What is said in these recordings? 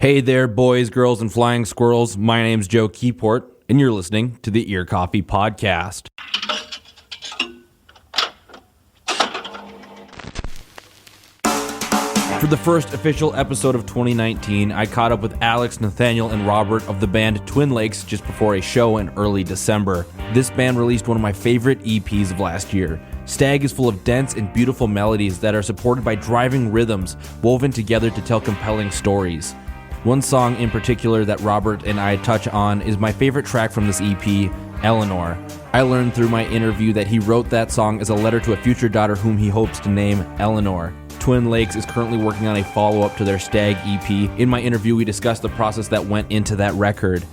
Hey there, boys, girls, and flying squirrels. My name's Joe Keyport, and you're listening to the Ear Coffee Podcast. For the first official episode of 2019, I caught up with Alex, Nathaniel, and Robert of the band Twin Lakes just before a show in early December. This band released one of my favorite EPs of last year. Stag is full of dense and beautiful melodies that are supported by driving rhythms woven together to tell compelling stories. One song in particular that Robert and I touch on is my favorite track from this EP, Eleanor. I learned through my interview that he wrote that song as a letter to a future daughter whom he hopes to name Eleanor. Twin Lakes is currently working on a follow-up to their Stag EP. In my interview, we discussed the process that went into that record.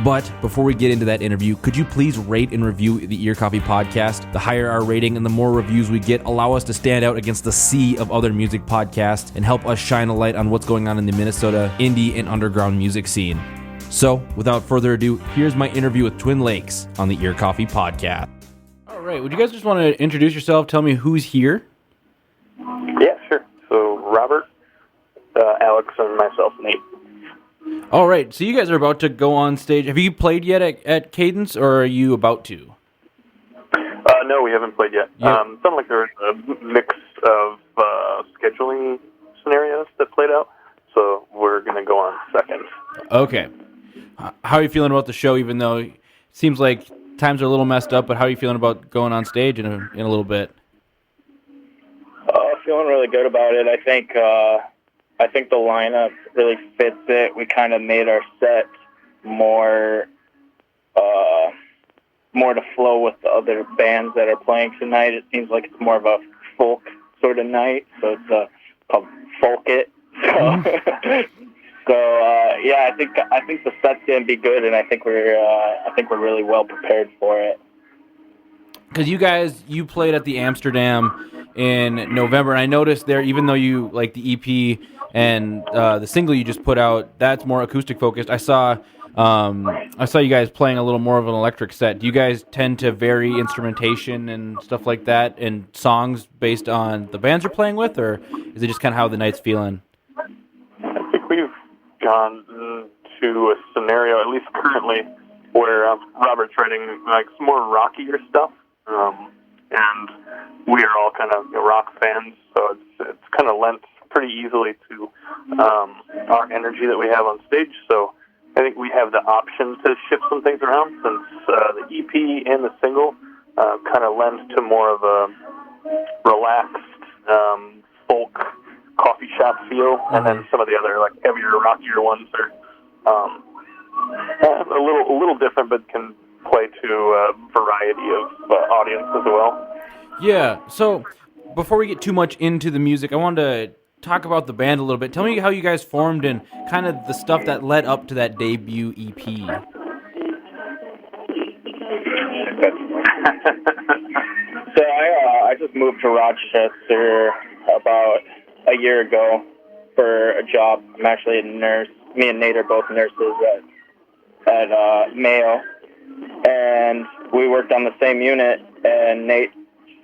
But before we get into that interview, could you please rate and review the Ear Coffee Podcast? The higher our rating and the more reviews we get allow us to stand out against the sea of other music podcasts and help us shine a light on what's going on in the Minnesota indie and underground music scene. So, without further ado, here's my interview with Twin Lakes on the Ear Coffee Podcast. All right, would you guys just want to introduce yourself, tell me who's here? Yeah, sure. So, Robert, Alex, and myself, Nate. All right, so you guys are about to go on stage. Have you played yet at Caydence, or are you about to? No, we haven't played yet. Yep. Sounded like there was a mix of scheduling scenarios that played out, so we're going to go on second. Okay. How are you feeling about the show, even though it seems like times are a little messed up, but how are you feeling about going on stage in a little bit? Feeling really good about it. I think the lineup really fits it. We kind of made our set more to flow with the other bands that are playing tonight. It seems like it's more of a folk sort of night, so it's called Folk It. Yeah, I think the set's gonna be good, and I think we're really well prepared for it. Because you played at the Amsterdam in November, and I noticed there, even though you like the EP and the single you just put out, that's more acoustic focused. I saw you guys playing a little more of an electric set. Do you guys tend to vary instrumentation and stuff like that and songs based on the bands you're playing with, or is it just kind of how the night's feeling? I think we've gone to a scenario, at least currently, where Robert's writing like some more rockier stuff. And we are all kind of rock fans, so it's kind of lent pretty easily to our energy that we have on stage. So I think we have the option to shift some things around, since the EP and the single kind of lend to more of a relaxed folk coffee shop feel, and then some of the other like heavier, rockier ones are a little different, but can play to a variety of audience as well. Yeah, so before we get too much into the music, I wanted to talk about the band a little bit. Tell me how you guys formed and kind of the stuff that led up to that debut EP. So I just moved to Rochester about a year ago for a job. I'm actually a nurse. Me and Nate are both nurses at Mayo. And we worked on the same unit, and Nate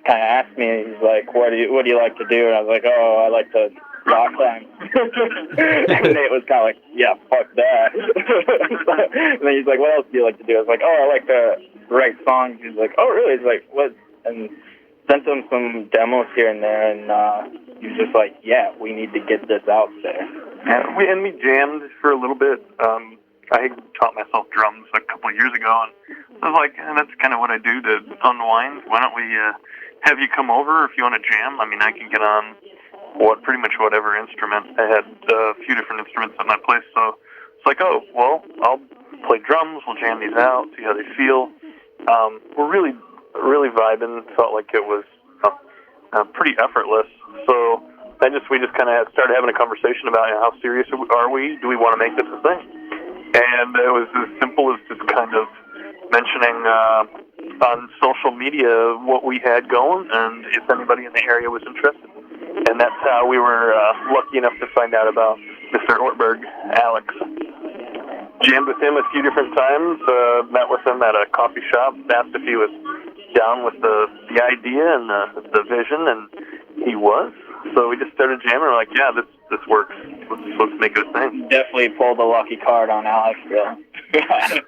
kind of asked me, he's like, what do you like to do? And I was like, I like to rock climb. And Nate was kind of like, yeah, fuck that. And then he's like, what else do you like to do? I was like, I like to write songs. He's like, oh, really? He's like, what? And sent him some demos here and there, and he was just like, yeah, we need to get this out there. And we jammed for a little bit. I taught myself drums a couple of years ago, and I was like, that's kind of what I do to unwind. Why don't we have you come over if you want to jam? I mean, I can get on pretty much whatever instrument. I had a few different instruments at my place, so it's like, I'll play drums, we'll jam these out, see how they feel. We're really, really vibing. Felt like it was pretty effortless. So we just kind of started having a conversation about how serious are we? Do we want to make this a thing? And it was as simple as just kind of mentioning on social media what we had going, and if anybody in the area was interested. And that's how we were lucky enough to find out about Mr. Ortberg, Alex. Jammed with him a few different times, met with him at a coffee shop, asked if he was down with the idea and the vision, and he was. So we just started jamming. We're like, yeah, this works. let's make it a thing. Definitely pulled a lucky card on Alex, though.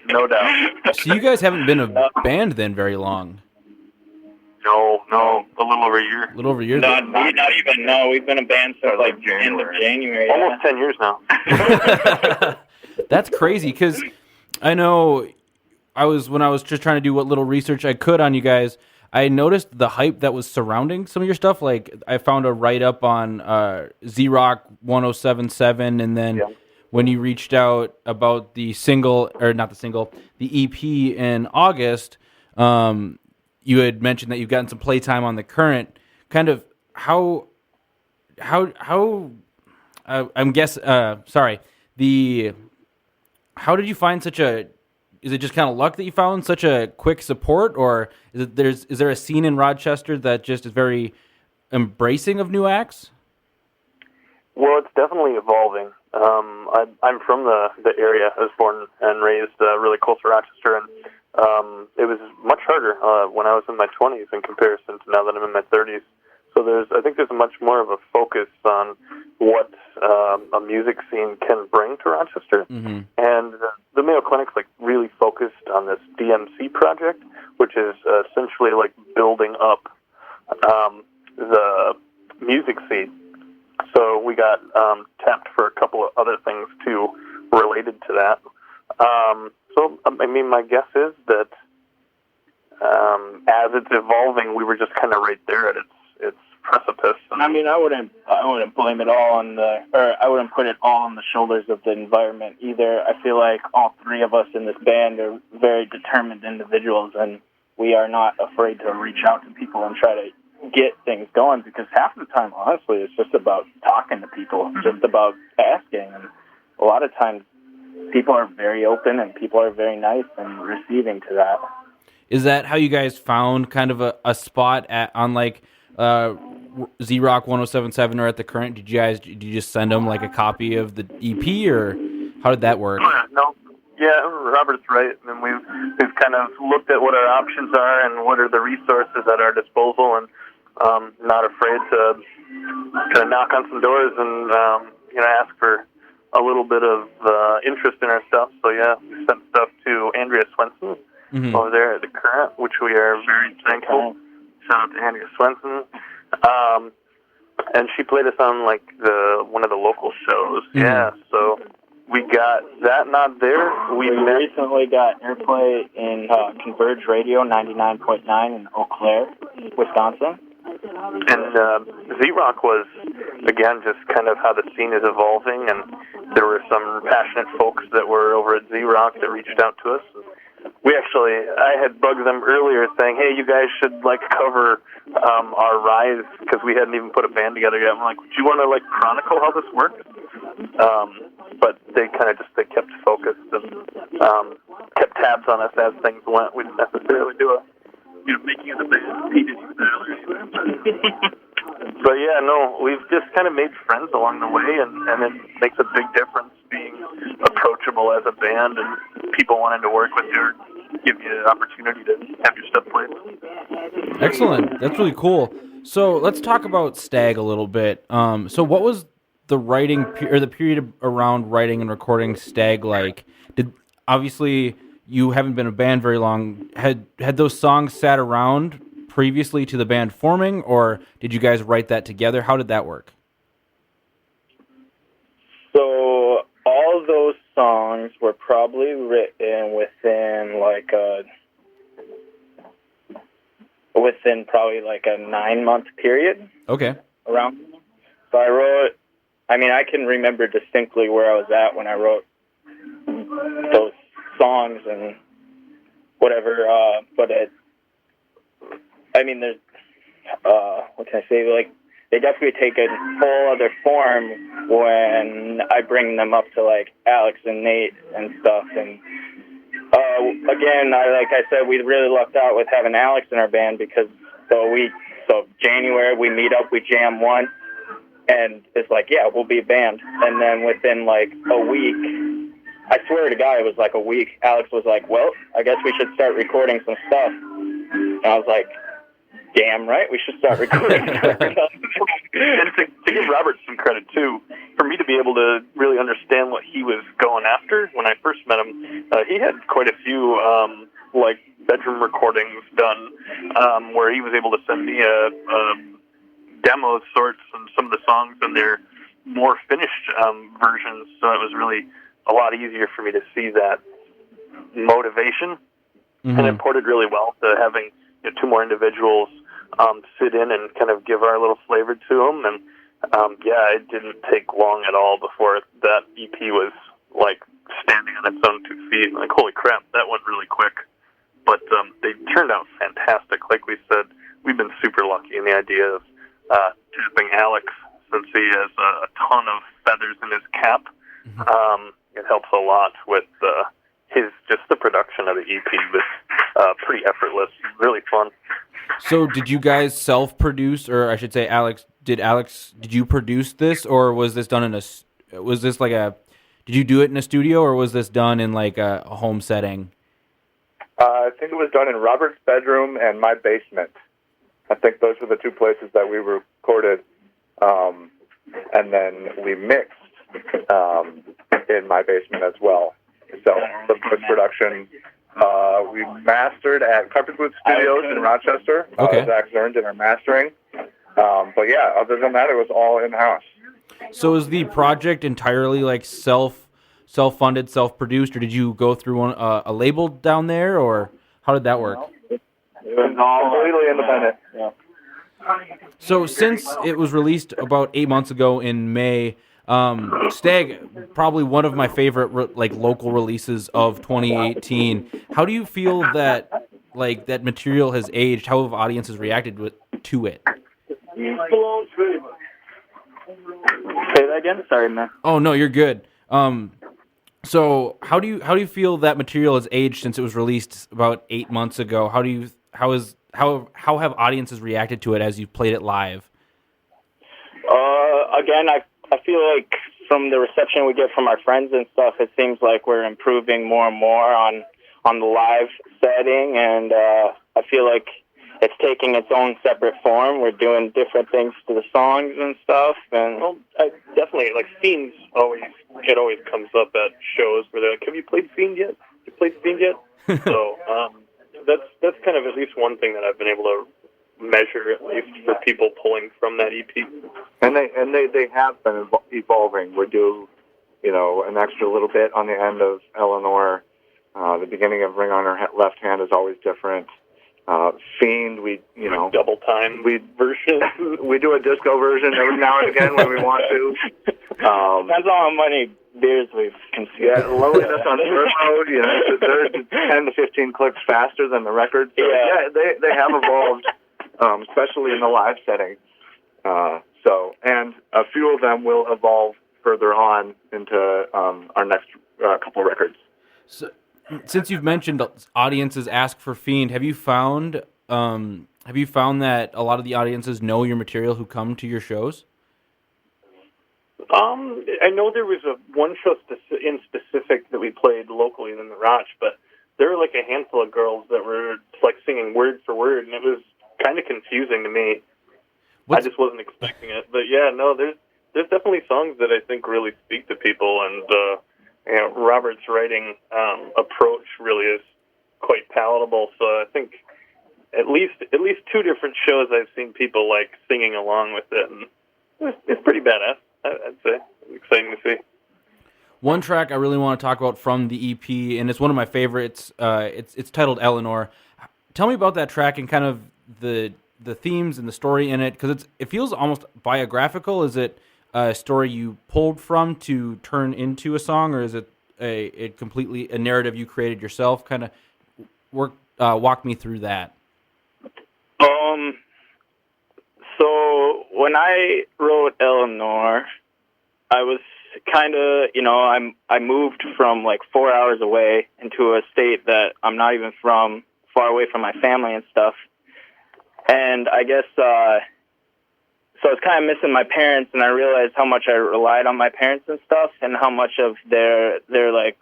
No doubt. So you guys haven't been a band then very long. No, a little over a year. A little over a year. Not even. No, we've been a band since like end of January. Almost 10 years now. That's crazy, because I know when I was just trying to do what little research I could on you guys, I noticed the hype that was surrounding some of your stuff. Like, I found a write-up on Z-Rock 1077, and then when you reached out about the single, or not the single, the EP in August, you had mentioned that you've gotten some playtime on the current. Kind of how how did you find such a, is it just kind of luck that you found such a quick support, or is there a scene in Rochester that just is very embracing of new acts? Well, it's definitely evolving. I'm from the area. I was born and raised really close to Rochester, and it was much harder when I was in my 20s in comparison to now that I'm in my 30s. So I think there's much more of a focus on what a music scene can bring to Rochester. Mm-hmm. And the Mayo Clinic's like really focused on this DMC project, which is essentially like building up the music scene. So we got tapped for a couple of other things too related to that. So I mean, my guess is that as it's evolving, we were just kind of right there at its precipice. I mean, I wouldn't blame it all I wouldn't put it all on the shoulders of the environment either. I feel like all three of us in this band are very determined individuals, and we are not afraid to reach out to people and try to get things going, because half the time, honestly, it's just about talking to people, just about asking. And a lot of times, people are very open and people are very nice and receiving to that. Is that how you guys found kind of a spot on like Z-Rock 1077 or at the current? Did you just send them like a copy of the EP, or how did that work? No. Yeah, Robert's right. And we've kind of looked at what our options are and what are the resources at our disposal, and not afraid to kind of knock on some doors and ask for a little bit of interest in our stuff. So yeah, we sent stuff to Andrea Swenson over there at the Current, which we are very thankful. Shout out to Andrea Swenson. And she played us on like one of the local shows. Mm-hmm. Yeah, so we got that nod there. We recently got airplay in Converge Radio 99.9 in Eau Claire, Wisconsin. And Z-Rock was, again, just kind of how the scene is evolving, and there were some passionate folks that were over at Z-Rock that reached out to us. I had bugged them earlier saying, hey, you guys should, like, cover our Rise, because we hadn't even put a band together yet. I'm like, do you want to, like, chronicle how this works? But they kind of they kept focused and kept tabs on us as things went. We didn't necessarily do making of the band. He did that. But yeah, no, we've just kind of made friends along the way, and it makes a big difference being approachable as a band and people wanting to work with you or give you an opportunity to have your stuff played. Excellent. That's really cool. So let's talk about Stag a little bit. So what was the writing or the period around writing and recording Stag like? Obviously you haven't been a band very long. Had those songs sat around previously to the band forming, or did you guys write that together? How did that work? So all of those songs were probably written within probably a 9-month period. Okay. Around. So I can remember distinctly where I was at when I wrote those songs and whatever, there's, what can I say, they definitely take a whole other form when I bring them up to, Alex and Nate and stuff, and, again, like I said, we really lucked out with having Alex in our band, because, so January, we meet up, we jam one, and it's yeah, we'll be a band, and then within, a week, I swear to God, it was a week, Alex was well, I guess we should start recording some stuff, and I was like, damn right, we should start recording. And to give Robert some credit too, for me to be able to really understand what he was going after when I first met him, he had quite a few like bedroom recordings done where he was able to send me a demo of sorts and some of the songs and their more finished versions. So it was really a lot easier for me to see that motivation, and it ported really well to having two more individuals sit in and kind of give our little flavor to them. And it didn't take long at all before that EP was like standing on its own 2 feet. Like, holy crap, that went really quick. But they turned out fantastic. Like we said, we've been super lucky in the idea of tapping Alex, since he has a ton of feathers in his cap. It helps a lot with the production of the EP was pretty effortless, really fun. So did you guys self-produce, or I should say, did you produce this, or was this done did you do it in a studio, or was this done in like a home setting? I think it was done in Robert's bedroom and my basement. I think those were the two places that we recorded, and then we mixed in my basement as well. So the post-production, we mastered at Carpetwood Studios in Rochester. Okay. Zach Zern did our mastering. But yeah, other than that, it was all in-house. So is the project entirely like self-funded, self-produced, or did you go through a label down there, or how did that work? It was all completely independent. Yeah. So since it was released about 8 months ago in May, Stag, probably one of my favorite local releases of 2018. How do you feel that that material has aged? How have audiences reacted to it? Say that again? Sorry, man. Oh no, you're good. So how do you feel that material has aged since it was released about 8 months ago? How have audiences reacted to it as you've played it live? Again, I feel like from the reception we get from our friends and stuff, it seems like we're improving more and more on the live setting, and I feel like it's taking its own separate form. We're doing different things to the songs and stuff, and Well, I definitely, like, Fiends always comes up at shows where they're like, have you played Fiend yet? You played Fiend yet? So that's kind of at least one thing that I've been able to measure, at least for people pulling from that EP. And they have been evolving. We do, an extra little bit on the end of Eleanor. The beginning of Ring on Her Left Hand is always different. Fiend, we double time version. We do a disco version every now and again when we want to. Depends on how many beers we've consumed. Yeah, Loneliness on Turbo, they're 10 to 15 clicks faster than the record. So, they have evolved, especially in the live setting. And a few of them will evolve further on into our next couple records. So, since you've mentioned audiences ask for Fiend, have you found that a lot of the audiences know your material who come to your shows? I know there was one show in specific that we played locally in the Roch, but there were like a handful of girls that were like singing word for word, and it was kind of confusing to me. I just wasn't expecting it. But yeah, no, there's definitely songs that I think really speak to people, and Robert's writing approach really is quite palatable. So I think at least 2 different shows I've seen people like singing along with it, and it's pretty badass. I'd say it's exciting to see. One track I really want to talk about from the EP, and it's one of my favorites. It's titled Eleanor. Tell me about that track and kind of the themes and the story in it, because it feels almost biographical. Is it a story you pulled from to turn into a song, or is it a completely a narrative you created yourself? Kind of walk me through that. So when I wrote Eleanor, I was kind of, I moved from like 4 hours away into a state that I'm not even from, far away from my family and stuff. And I guess, so I was kind of missing my parents, and I realized how much I relied on my parents and stuff, and how much of their like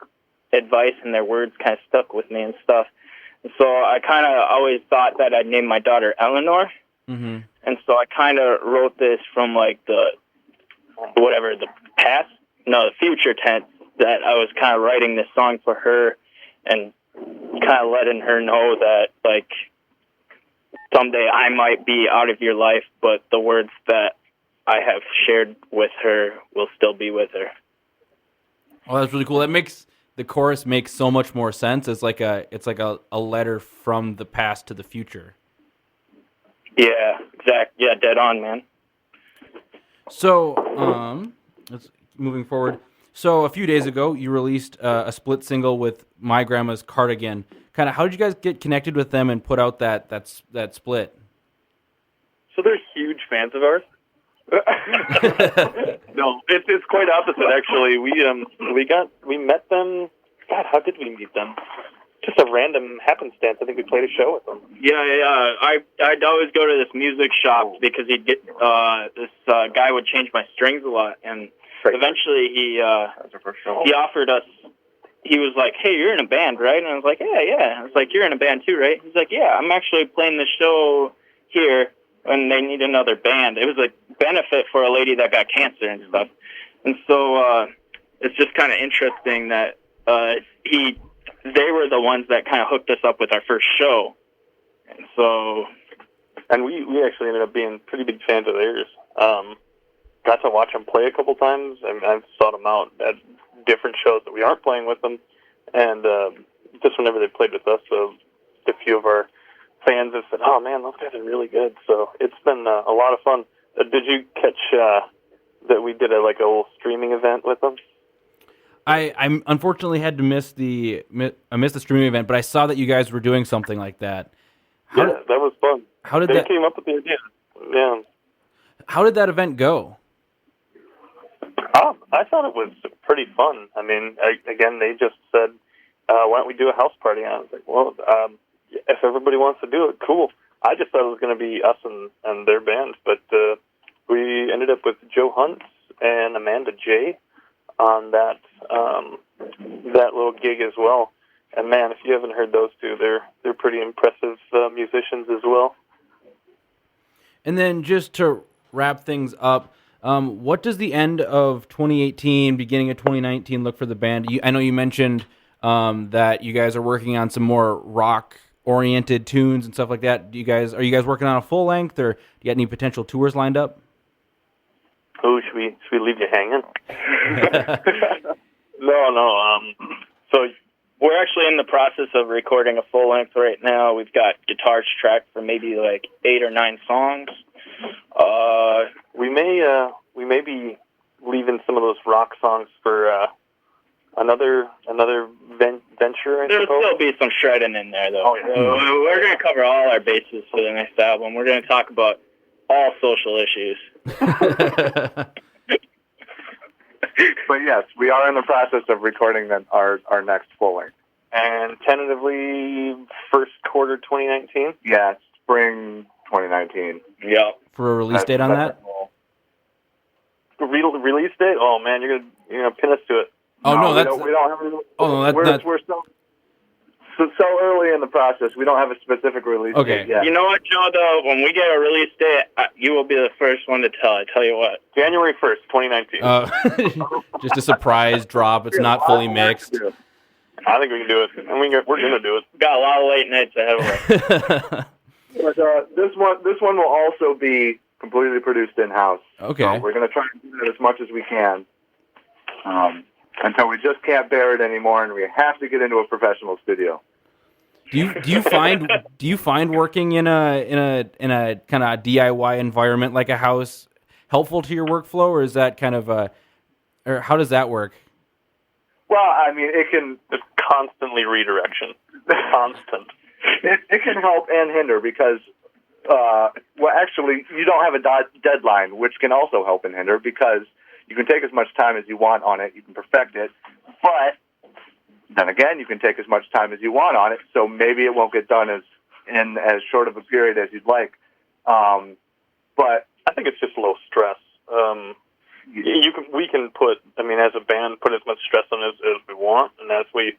advice and their words kind of stuck with me and stuff. And so I kind of always thought that I'd name my daughter Eleanor. Mm-hmm. And so I kind of wrote this from like the the future tense, that I was kind of writing this song for her and kind of letting her know that, like, someday I might be out of your life, but the words that I have shared with her will still be with her. Oh, that's really cool. That makes the chorus makes so much more sense. It's like a letter from the past to the future. Yeah, exactly. Yeah, dead on, man. So, moving forward. So, a few days ago, you released a split single with My Grandma's Cardigan. Kind of, how did you guys get connected with them and put out that split? So they're huge fans of ours. No, it's quite opposite actually. We met them. God, how did we meet them? Just a random happenstance. I think we played a show with them. Yeah. I'd always go to this music shop because he'd get this guy would change my strings a lot, and eventually he offered us. He was like, "Hey, you're in a band, right?" And I was like, "Yeah." I was like, "You're in a band too, right?" He's like, "Yeah, I'm actually playing the show here, and they need another band." It was a benefit for a lady that got cancer and stuff, and so it's just kind of interesting that they were the ones that kind of hooked us up with our first show, and so. And we actually ended up being pretty big fans of theirs. Got to watch them play a couple times, and I've sought them out at different shows that we aren't playing with them. And just whenever they played with us, a few of our fans have said, "Oh man, those guys are really good." So it's been a lot of fun. Did you catch that we did a little streaming event with them? I unfortunately had to miss the streaming event, but I saw that you guys were doing something like that. That was fun. They came up with the idea. Yeah. How did that event go? I thought it was pretty fun. I mean, again, they just said, "Why don't we do a house party?" And I was like, "Well, if everybody wants to do it, cool." I just thought it was going to be us and their band, but we ended up with Joe Hunt and Amanda J on that little gig as well. And man, if you haven't heard those two, they're pretty impressive musicians as well. And then just to wrap things up, what does the end of 2018, beginning of 2019 look for the band? I know you mentioned that you guys are working on some more rock-oriented tunes and stuff like that. Are you guys working on a full length, or do you got any potential tours lined up? Oh, should we leave you hanging? No. So we're actually in the process of recording a full length right now. We've got guitars tracked for maybe 8 or 9 songs. We may be leaving some of those rock songs for another venture. There'll still be some shredding in there, though. Oh, yeah. So we're going to cover all our bases for the next album. We're going to talk about all social issues. But yes, we are in the process of recording our next full length. And tentatively first quarter 2019? Yeah, spring 2019. Yeah. For a release date on that? Release date? Oh man, you're gonna pin us to it. Oh no, we don't have. We're so early in the process. We don't have a specific release date yet. You know what, Joe? Though, when we get a release date, you will be the first one to tell. I tell you what. January 1st, 2019. Just a surprise drop. It's not fully mixed. I think we can do it. We're gonna do it. Got a lot of late nights ahead of us. But this one will also be completely produced in-house. Okay. So we're going to try and do that as much as we can until we just can't bear it anymore, and we have to get into a professional studio. Do you find working in a kind of DIY environment like a house helpful to your workflow, or is that kind of or how does that work? Well, I mean, it can constantly redirection. Constant. It can help and hinder because, actually, you don't have a deadline, which can also help and hinder because you can take as much time as you want on it. You can perfect it, but then again, you can take as much time as you want on it. So maybe it won't get done in as short of a period as you'd like. But I think it's just low stress. We can put, as a band, put as much stress on it as we want, and as we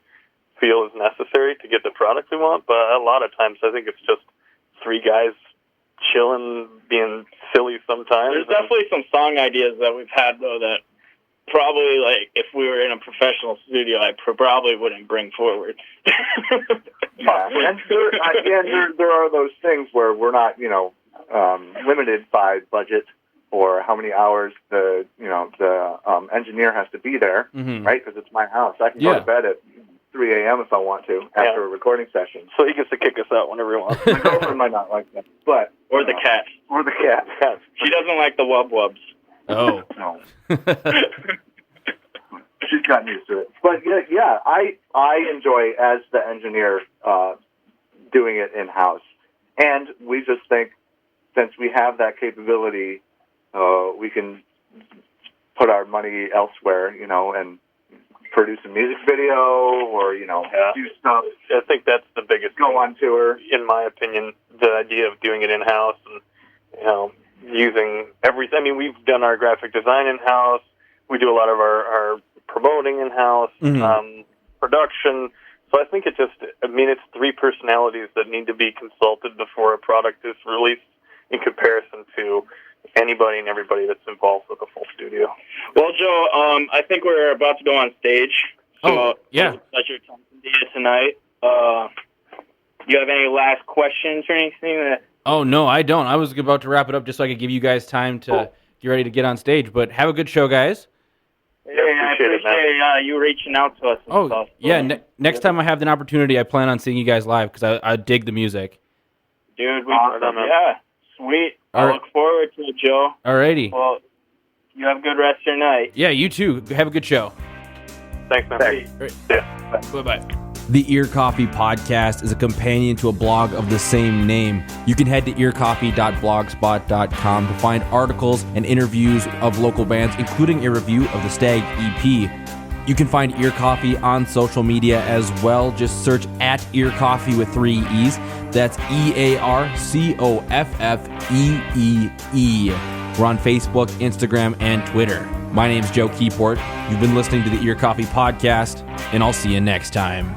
feel is necessary to get the product we want. But a lot of times, I think it's just 3 guys chilling, being silly sometimes. There's definitely some song ideas that we've had, though, that probably, like, if we were in a professional studio, I probably wouldn't bring forward. Yeah, and there are those things where we're not, limited by budget or how many hours the engineer has to be there, right? Because it's my house. I can go to bed at 3 a.m. if I want to after a recording session. So he gets to kick us out whenever he wants. My girlfriend might not like that, but Or the cat. Or the cat. She doesn't like the wub-wubs. Oh. No. She's gotten used to it. But yeah, I enjoy, as the engineer, doing it in-house. And we just think, since we have that capability, we can put our money elsewhere, and produce a music video or, do stuff. I think that's the biggest Go on tour. In my opinion, the idea of doing it in-house and, using everything. I mean, we've done our graphic design in-house. We do a lot of our promoting in-house, production. So I think it's 3 personalities that need to be consulted before a product is released in comparison to anybody and everybody that's involved with a full studio. Well, Joe, I think we're about to go on stage. So yeah. It was a pleasure talking to you tonight. Do you have any last questions or anything? Oh, no, I don't. I was about to wrap it up just so I could give you guys time to get ready to get on stage. But have a good show, guys. Yeah, I appreciate you reaching out to us. And stuff. Yeah. Next time I have an opportunity, I plan on seeing you guys live because I dig the music. Dude, Awesome, yeah, sweet. I look forward to it, Joe. Alrighty. Well, you have a good rest of your night. Yeah, you too. Have a good show. Thanks, man. Right. Yeah. Bye-bye. The Ear Coffee Podcast is a companion to a blog of the same name. You can head to earcoffee.blogspot.com to find articles and interviews of local bands, including a review of the Stag EP. You can find Ear Coffee on social media as well. Just search at Ear Coffee with 3 E's. That's EARCOFFEEE. We're on Facebook, Instagram, and Twitter. My name's Joe Keyport. You've been listening to the Ear Coffee Podcast, and I'll see you next time.